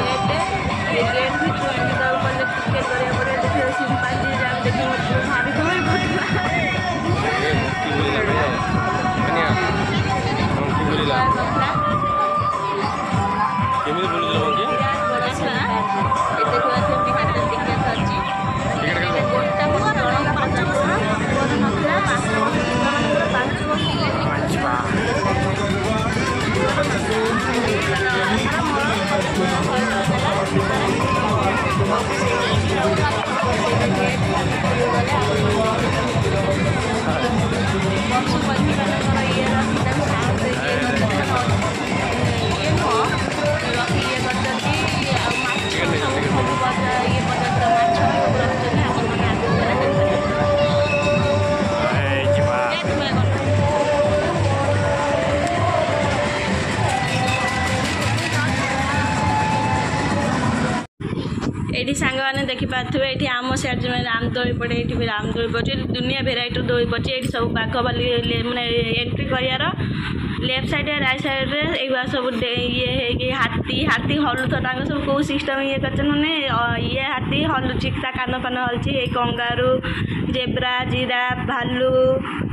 Gate भी ticket करिया पड़े देखिए सिंपाजी जाम देखिए भारी भारी ये सांग मैंने देखिपे ये आम सियाड रामदोली पड़े ये भी रामदोली पड़े दुनिया भेराइटर दोली पड़े ये सब बाघ बाली मैंने एंट्री करार लेफ्ट साइड राइट साइड ये सब ये हाथी हाथी हलुता सब कौ सिस्टम ये कर ये हाथी हलुची कान फान हल्ची कंगारू जेब्रा जिराफ भालू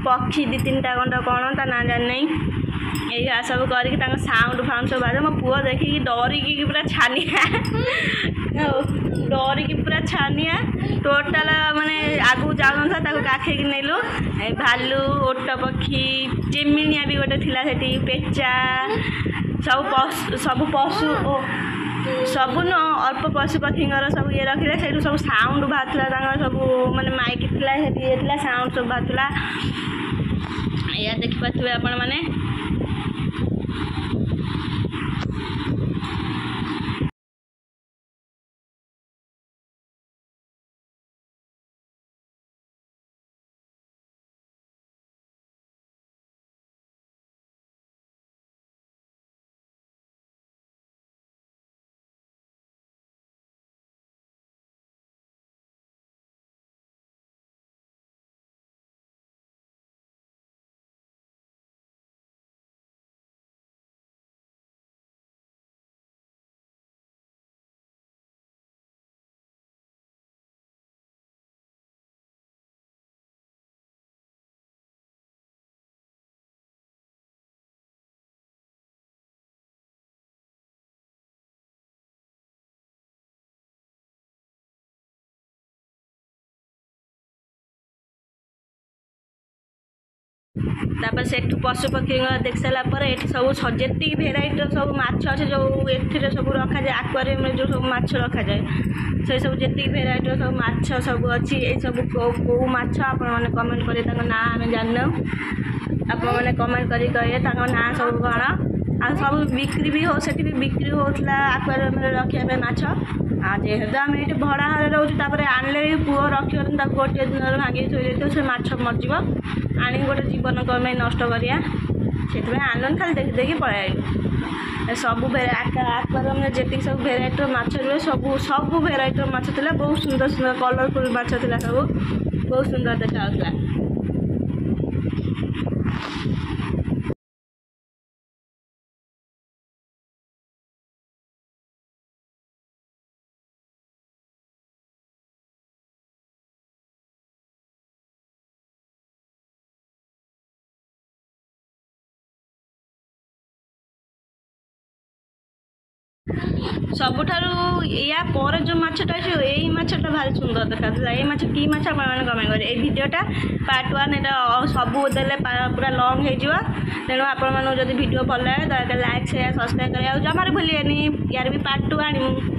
पक्षी दी तीन टा गंड कौन ता ना जान नहीं ये सब करके साउंड फाउंड सब बाजे मो पुआ देखिकी डरिकी पूरा छानिया डरिकी पूरा छानिया टोटाल माने आगू जाऊन था काखे नेलु भालू ओट पक्षी चिमिनिया भी गोटे थिला सेठी पेचा सब पशु सब न अल्प पशु पक्षीर सब ये रखिले से सब साउंड बाहर सब माने माइक थिला ये साउंड सब बाहर या देखिपे आपण माने तापर से पशु पक्षी देख सारापर ये सब जी भेराइटर सब माछ अच्छे जो ए सब रखा जाए आक्वारियम जो सब माछ रखा जाए से सब जी भेराइटर सब माछ सब अच्छी ये सब कौ माछ आप कमेंट करें ना आम जान आप कमेंट कर कहे ना सब कौन आ सब बिक्री भी हो से भी बिक्री होता आक्वारियम रखा माछ जेहेतु आम ये भड़ा रोचे आनले पुओ रख गोटे दिन भांगी थोड़ी से माछ मरज आनी गोटे जीवन कम नष्ट करिया से आनंद खाली देखी देखी पलैलु सब आक्वारियम जी सब भेराइटर माछ रुए सब सब भेराइटर माछ था बहुत सुंदर सुंदर कलरफुल माछ था सब बहुत सुंदर देखा सबुठारु या पर जो माछटा यही माछटा भारी सुंदर देखा ये माछ की माछ आप कमेंट करें ये वीडियोटा पार्ट 1 यहाँ सबू देले पूरा लंग हो तेणु आपण जब वीडियो भल लगे दया लाइक शेयर सब्सक्राइब करें जमार भूलिए यार भी पार्ट 2 आनी।